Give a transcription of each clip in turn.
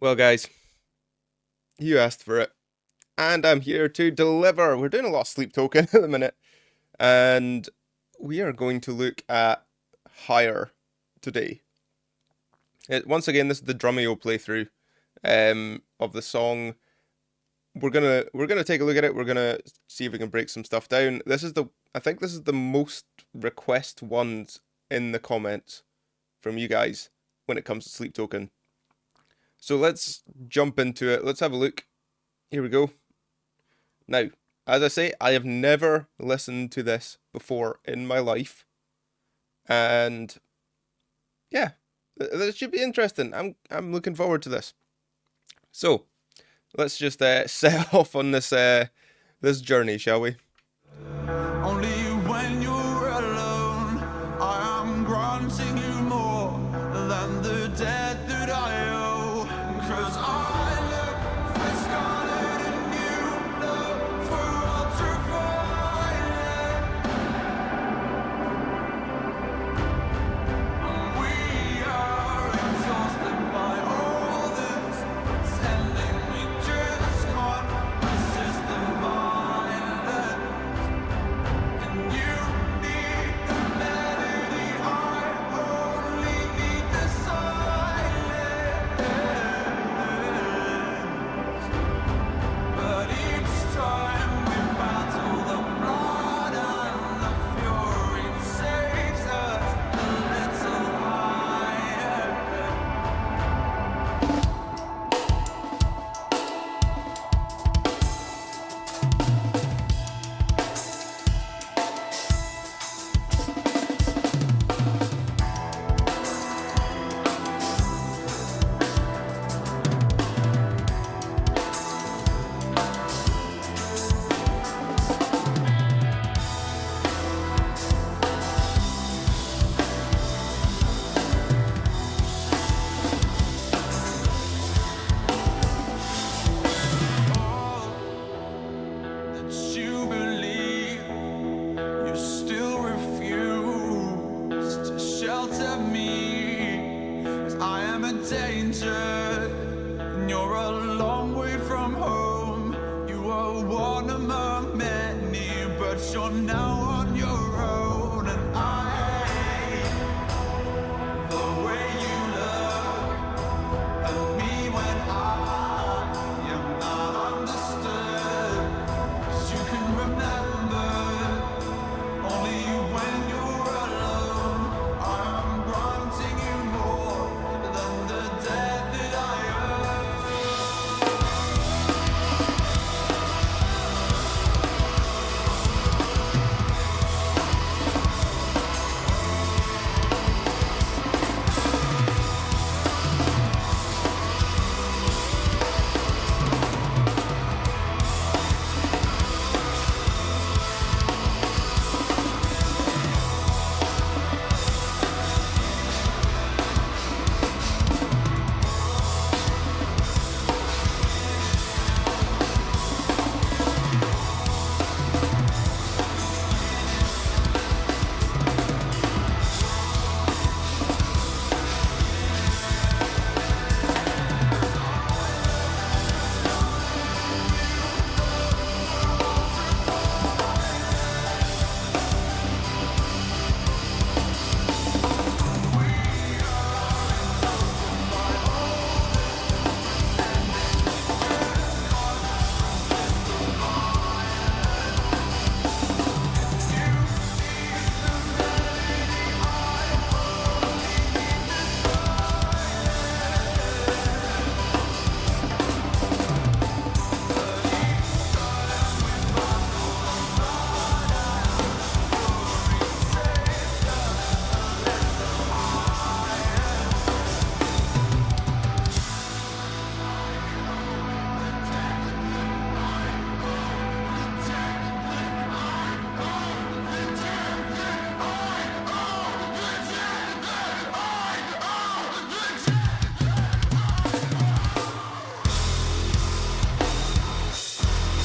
Well, guys, you asked for it, and I'm here to deliver. We're doing a lot of sleep token at the minute, and we are going to look at Higher today. Once again, this is the Drumeo playthrough of the song. We're gonna take a look at it. We're gonna see if we can break some stuff down. I think this is the most request ones in the comments from you guys when it comes to sleep token. So let's jump into it. Let's have a look. Here we go. Now, as I say, I have never listened to this before in my life, and yeah, this should be interesting. I'm looking forward to this. So, let's just set off on this journey, shall we? Only when you're alone, I am granting you more than the debt that I owe. 'Cause I look for scarlet and you look for ultraviolet. We are exhausted by all this pretending we just can't resist the violence. You need the melody, I only need the silence. But each time we battle, the blood and the fury takes us a little higher. All that you believe, you still refuse to shelter me, 'cause I am a danger, and you're a long way from home. You are one among many, but you're now on your own. And the way you look at me when I am not understood. 'Cause you can remember only when you're alone. I'm granting you more than the debt that I owe.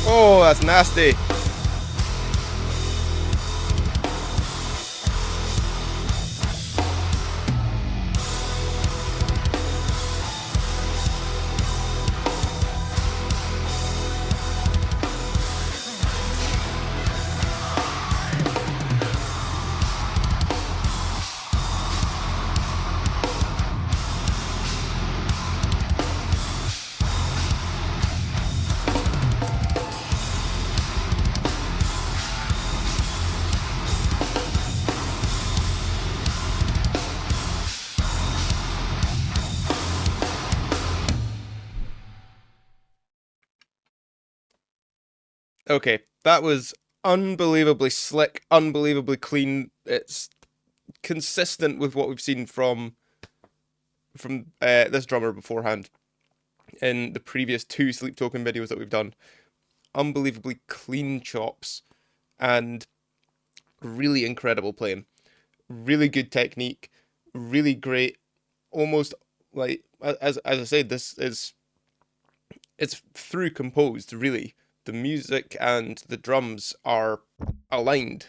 Oh, that's nasty. Okay, that was unbelievably slick, unbelievably clean. It's consistent with what we've seen from this drummer beforehand in the previous two Sleep Token videos that we've done. Unbelievably clean chops and really incredible playing. Really good technique, really great. Almost like as I said, this is it's through composed. Really, the music and the drums are aligned.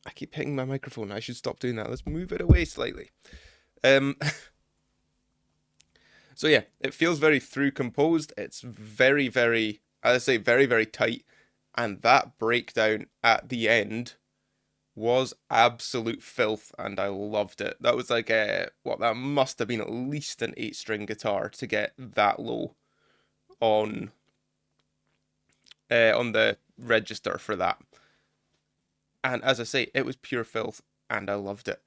I keep hitting my microphone. I should stop doing that. Let's move it away slightly. Um, so yeah, it feels very through composed. It's very, very, as I say, very, very tight. And that breakdown at the end was absolute filth, and I loved it. That was like that must have been at least an 8 string guitar to get that low on on the register for that. And as I say, it was pure filth, and I loved it.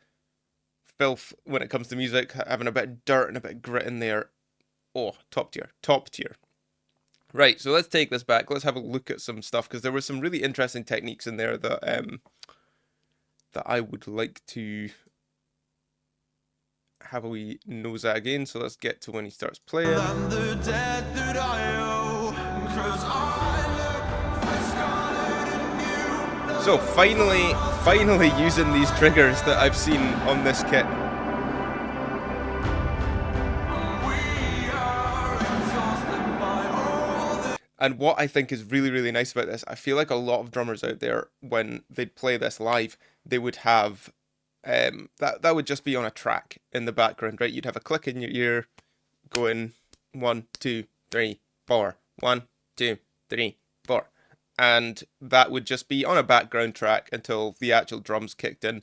Filth when it comes to music, having a bit of dirt and a bit of grit in there. Oh, top tier, top tier. Right, so let's take this back. Let's have a look at some stuff because there were some really interesting techniques in there that I would like to have a wee nose at again. So let's get to when he starts playing. So finally using these triggers that I've seen on this kit. And what I think is really, really nice about this, I feel like a lot of drummers out there, when they'd play this live, they would have that would just be on a track in the background, right? You'd have a click in your ear going 1, 2, 3, 4, 1, 2, 3, 4. And that would just be on a background track until the actual drums kicked in.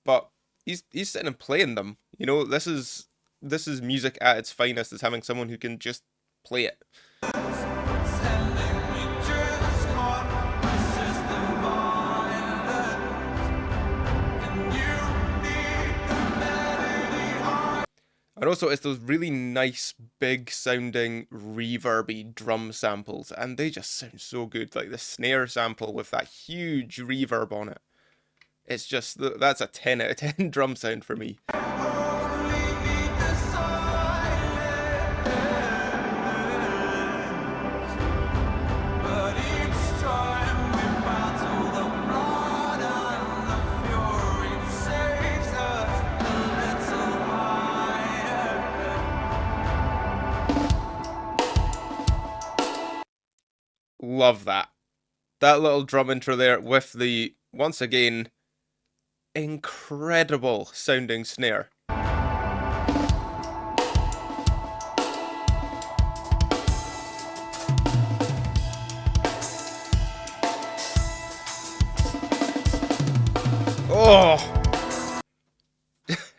But he's sitting and playing them. You know, this is music at its finest, is having someone who can just play it. And also, it's those really nice, big sounding, reverby drum samples, and they just sound so good. Like the snare sample with that huge reverb on it. It's just, that's a 10 out of 10 drum sound for me. Love that. That little drum intro there with the, once again, incredible sounding snare. Oh,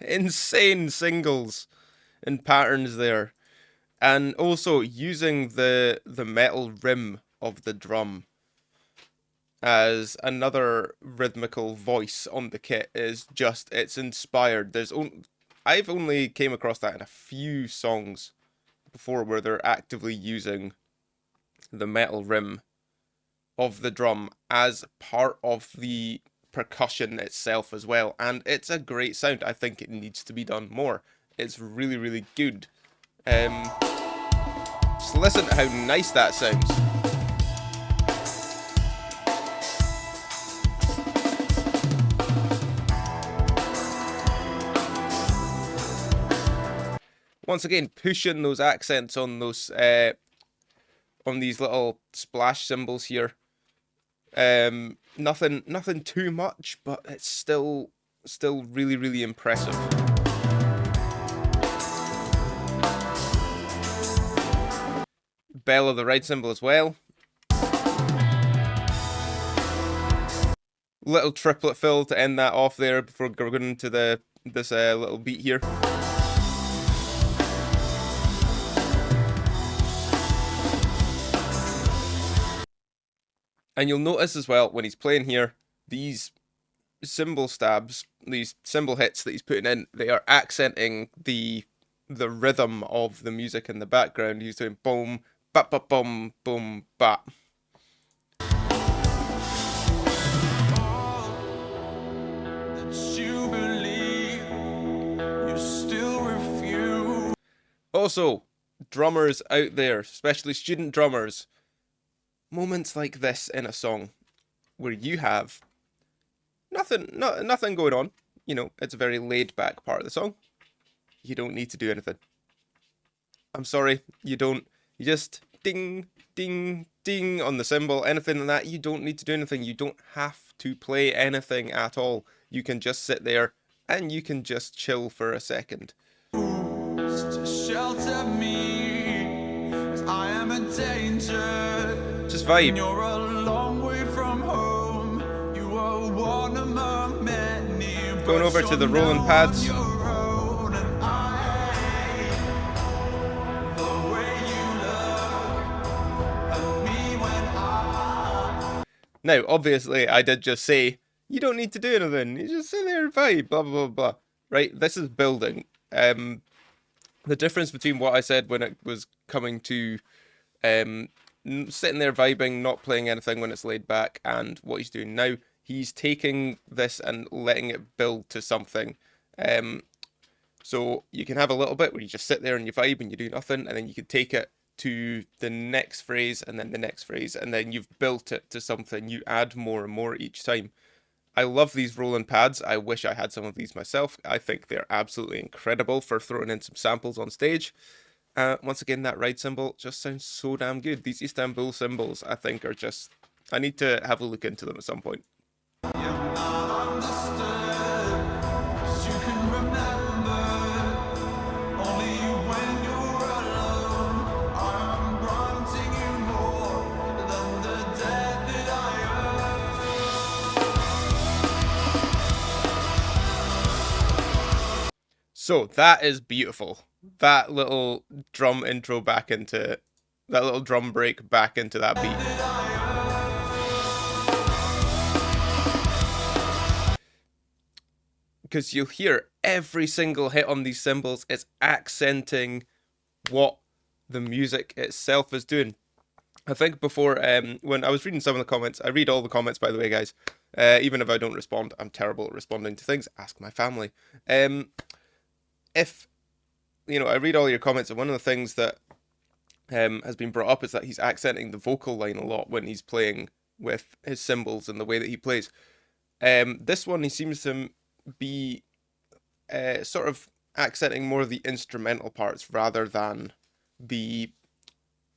insane singles and patterns there. And also using the metal rim of the drum as another rhythmical voice on the kit is just, it's inspired. I've only came across that in a few songs before where they're actively using the metal rim of the drum as part of the percussion itself as well, and it's a great sound. I think it needs to be done more. It's really, really good. Just listen to how nice that sounds. Once again, pushing those accents on those on these little splash cymbals here. Nothing too much, but it's still really, really impressive. Bell of the ride cymbal as well. Little triplet fill to end that off there before we're going into this little beat here. And you'll notice as well when he's playing here, these cymbal stabs, these cymbal hits that he's putting in, they are accenting the rhythm of the music in the background. He's doing boom, bap, bap, boom, boom, bap. Also, drummers out there, especially student drummers, moments like this in a song where you have nothing going on. You know, it's a very laid back part of the song. You don't need to do anything. I'm sorry, you don't. You just ding, ding, ding on the cymbal, anything like that. You don't need to do anything. You don't have to play anything at all. You can just sit there and you can just chill for a second. To shelter me, as I am a danger. Just vibe. And you're a long way from home. You are one among many. Going over to the rolling pads. Now, obviously, I did just say, you don't need to do anything. You just sit there and vibe, blah, blah, blah, blah. Right? This is building. The difference between what I said when it was coming to sitting there vibing, not playing anything when it's laid back, and what he's doing now, he's taking this and letting it build to something. So you can have a little bit where you just sit there and you vibe and you do nothing, and then you can take it to the next phrase and then the next phrase, and then you've built it to something. You add more and more each time. I love these rolling pads. I wish I had some of these myself. I think they're absolutely incredible for throwing in some samples on stage. Once again, that ride cymbal just sounds so damn good. These Istanbul cymbals, I think, are just... I need to have a look into them at some point. So that is beautiful. That little drum intro back into... that little drum break back into that beat. Because you'll hear every single hit on these cymbals is accenting what the music itself is doing. I think before, when I was reading some of the comments, I read all the comments, by the way, guys. Even if I don't respond, I'm terrible at responding to things. Ask my family. If, you know, I read all your comments, and one of the things that has been brought up is that he's accenting the vocal line a lot when he's playing with his cymbals and the way that he plays. This one, he seems to be sort of accenting more of the instrumental parts rather than the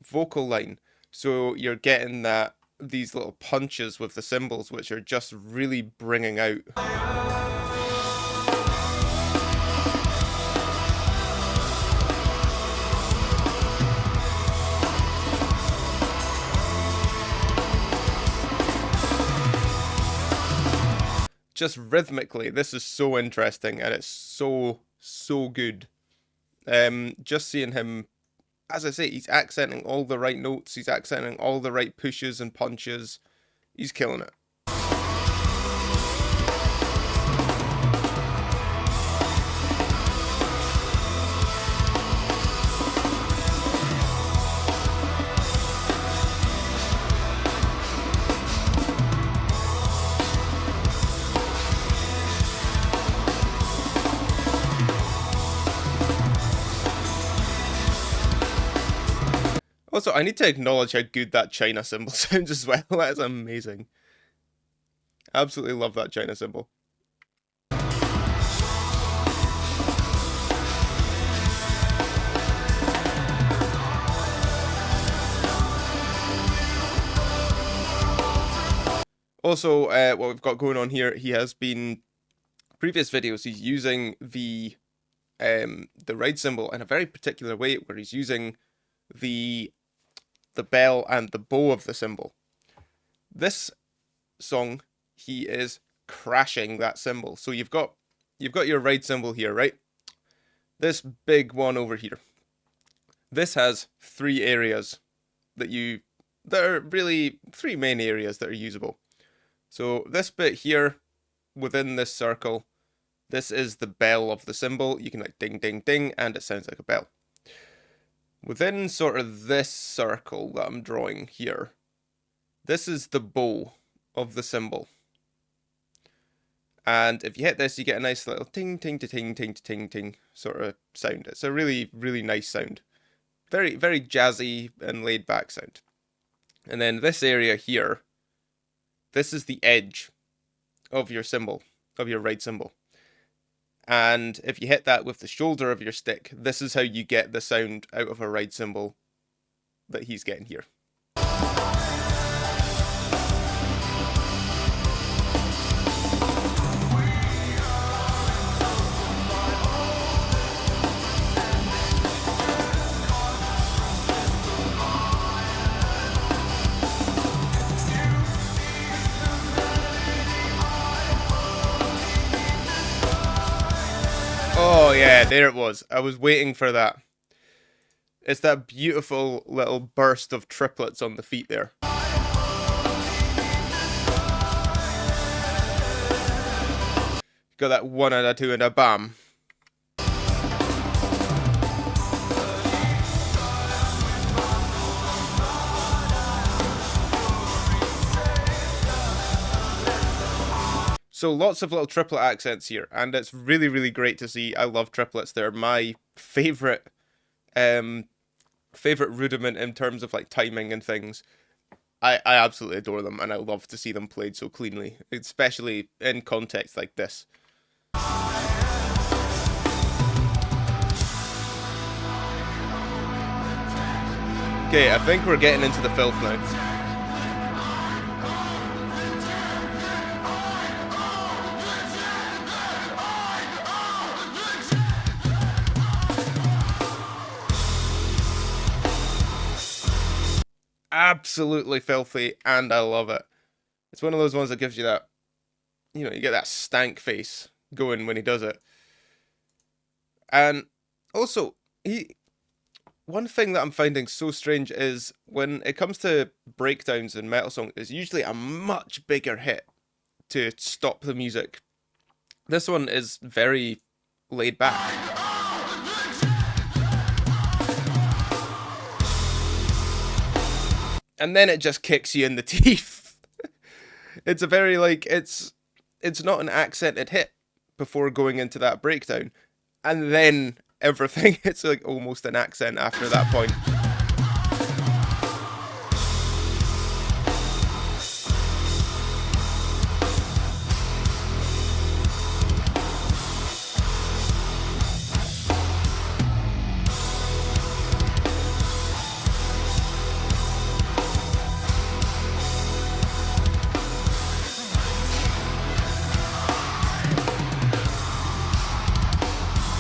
vocal line. So you're getting that these little punches with the cymbals, which are just really bringing out. Just rhythmically, this is so interesting, and it's so good. Just seeing him, as I say, he's accenting all the right notes, he's accenting all the right pushes and punches. He's killing it. Also, I need to acknowledge how good that China cymbal sounds as well. That is amazing. Absolutely love that China cymbal. Also, what we've got going on here, he has been... previous videos, he's using the ride cymbal in a very particular way, where he's using the bell and the bow of the cymbal. This song, he is crashing that cymbal. So you've got your ride cymbal here, right? This big one over here. This has three areas that are really three main areas that are usable. So this bit here, within this circle, this is the bell of the cymbal. You can like ding, ding, ding, and it sounds like a bell. Within sort of this circle that I'm drawing here, this is the bow of the cymbal. And if you hit this, you get a nice little ting, ting, to ting, ting, to ting, ting sort of sound. It's a really, really nice sound. Very, very jazzy and laid back sound. And then this area here, this is the edge of your cymbal, of your right cymbal. And if you hit that with the shoulder of your stick, this is how you get the sound out of a ride cymbal that he's getting here. Oh yeah, there it was. I was waiting for that. It's that beautiful little burst of triplets on the feet there. Got that one and a two and a bam. So lots of little triplet accents here, and it's really, really great to see. I love triplets. They're my favorite rudiment in terms of like timing and things. I absolutely adore them, and I love to see them played so cleanly, especially in context like this. Okay, I think we're getting into the filth now. Absolutely filthy, and I love it. It's one of those ones that gives you that, you know, you get that stank face going when he does it. And also, one thing that I'm finding so strange is when it comes to breakdowns in metal songs, it's usually a much bigger hit to stop the music. This one is very laid back. And then it just kicks you in the teeth. It's a very like it's not an accented hit before going into that breakdown. And then everything it's like almost an accent after that point.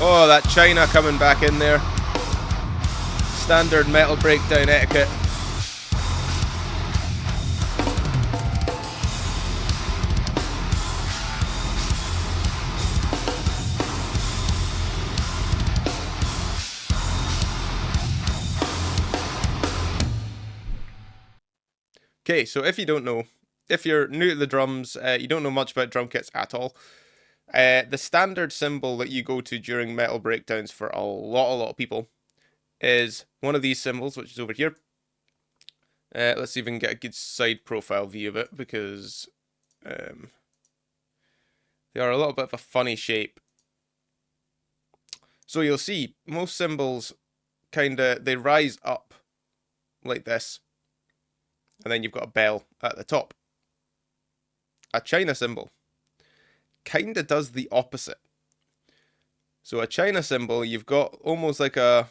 Oh, that China coming back in there. Standard metal breakdown etiquette. Okay, so if you don't know, if you're new to the drums, you don't know much about drum kits at all, the standard cymbal that you go to during metal breakdowns for a lot of people is one of these cymbals, which is over here. Let's see if we can get a good side profile view of it, because they are a little bit of a funny shape. So you'll see most cymbals they rise up like this, and then you've got a bell at the top. A China cymbal kinda does the opposite. So a China cymbal, you've got almost like a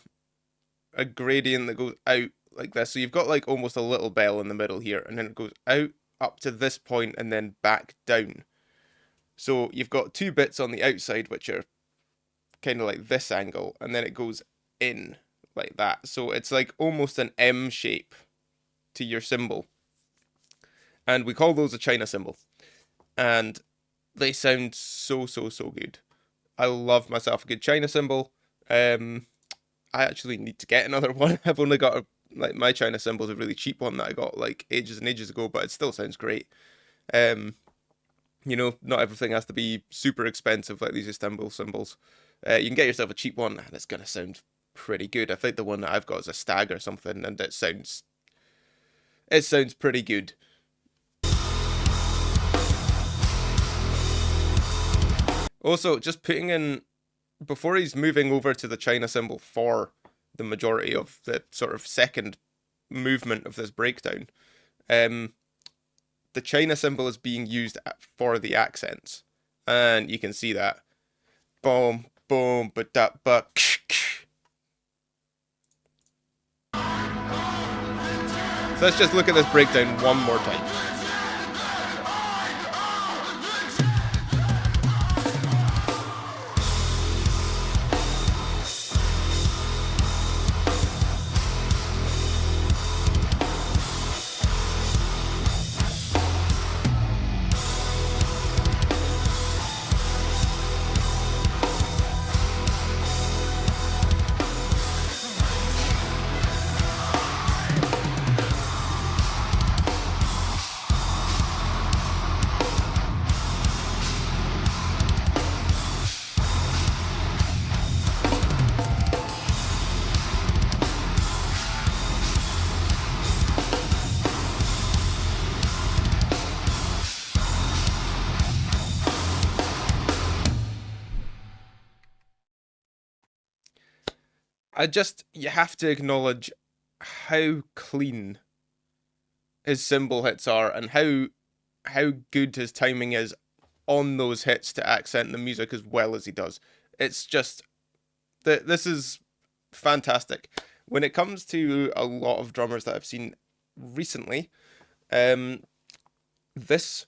gradient that goes out like this. So you've got like almost a little bell in the middle here, and then it goes out up to this point and then back down. So you've got two bits on the outside which are kind of like this angle, and then it goes in like that. So it's like almost an M shape to your cymbal. And we call those a China cymbal. And they sound so good. I love myself a good China cymbal. I actually need to get another one. I've only got my China cymbal is a really cheap one that I got like ages and ages ago, but it still sounds great. You know, not everything has to be super expensive like these Istanbul cymbals. You can get yourself a cheap one and it's gonna sound pretty good. I think the one that I've got is a Stag or something, and it sounds pretty good. Also, just putting in before he's moving over to the China cymbal for the majority of the sort of second movement of this breakdown, um, the China cymbal is being used for the accents, and you can see that. Boom, boom, but that, but. So let's just look at this breakdown one more time. You have to acknowledge how clean his cymbal hits are and how good his timing is on those hits to accent the music as well as he does. It's just that this is fantastic. When it comes to a lot of drummers that I've seen recently, um, this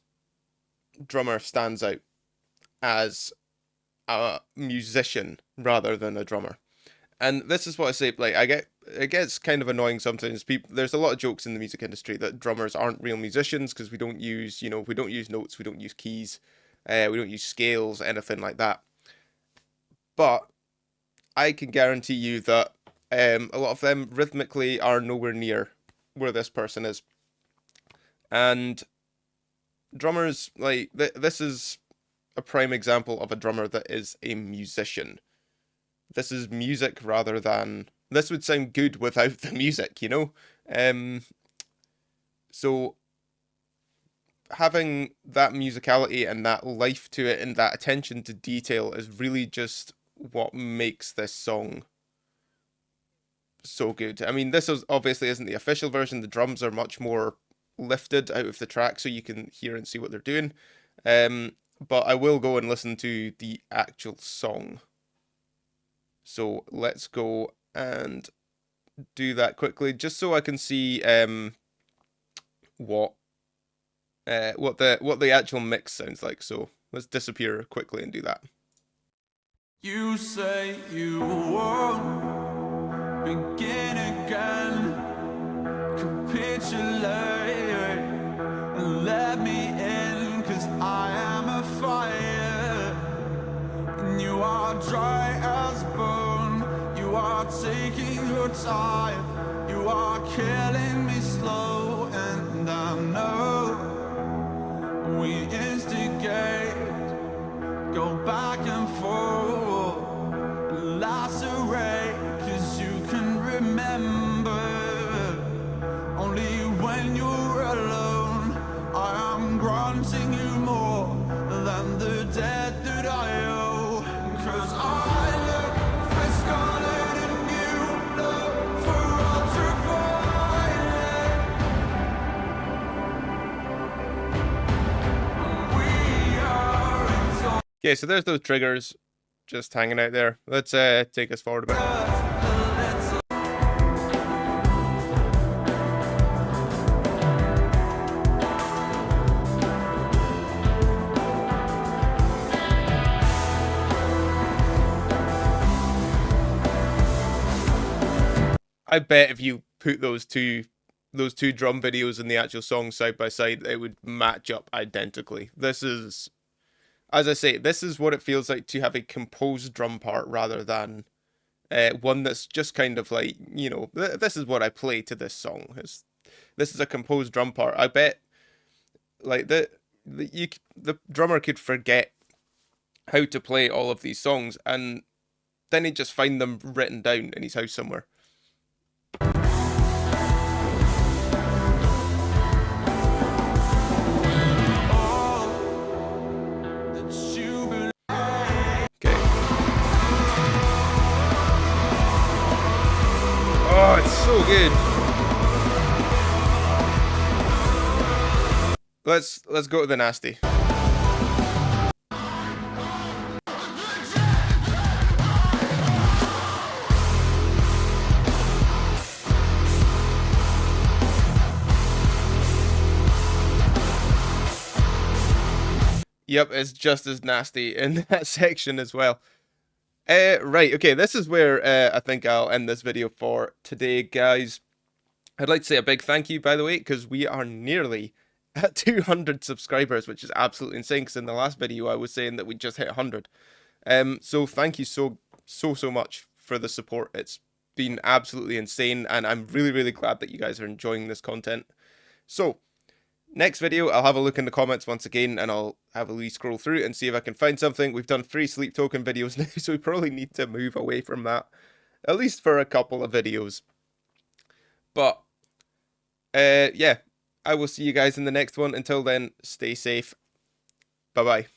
drummer stands out as a musician rather than a drummer. And this is what I say. Like, it gets kind of annoying sometimes. There's a lot of jokes in the music industry that drummers aren't real musicians because we don't use, we don't use notes, we don't use keys, we don't use scales, anything like that. But I can guarantee you that a lot of them rhythmically are nowhere near where this person is. And drummers, like, this is a prime example of a drummer that is a musician. This is music rather than. This would sound good without the music, you know? So having that musicality and that life to it and that attention to detail is really just what makes this song so good. I mean, this is obviously isn't the official version. The drums are much more lifted out of the track so you can hear and see what they're doing. But I will go and listen to the actual song. So let's go and do that quickly, just so I can see what the actual mix sounds like. So let's disappear quickly and do that. You say you won't begin again. Capitulate and let me in, 'cause I am a fire and you are dry as bone. You are taking your time, you are killing me slow, and I know we instigate, go back and forth, lacerate, 'cause you can remember only when you're alone. I am granting you more than the debt that I owe, 'cause I look for scarlet and you look for ultraviolet. We are exalted. Okay, so there's those triggers just hanging out there. Let's take us forward a bit. I bet if you put those two drum videos and the actual song side by side, it would match up identically. This is, as I say, this is what it feels like to have a composed drum part rather than one that's just kind of like, this is what I play to this song. This is a composed drum part. I bet, like the drummer could forget how to play all of these songs, and then he'd just find them written down in his house somewhere. Oh, it's so good. Let's go to the nasty. Yep, it's just as nasty in that section as well. Right, okay, this is where I think I'll end this video for today, guys. I'd like to say a big thank you, by the way, because we are nearly at 200 subscribers, which is absolutely insane, because in the last video I was saying that we just hit 100. So thank you so much for the support. It's been absolutely insane, and I'm really glad that you guys are enjoying this content. So, next video, I'll have a look in the comments once again, and I'll have a wee scroll through and see if I can find something. We've done 3 sleep token videos now, so we probably need to move away from that, at least for a couple of videos. But, yeah, I will see you guys in the next one. Until then, stay safe. Bye-bye.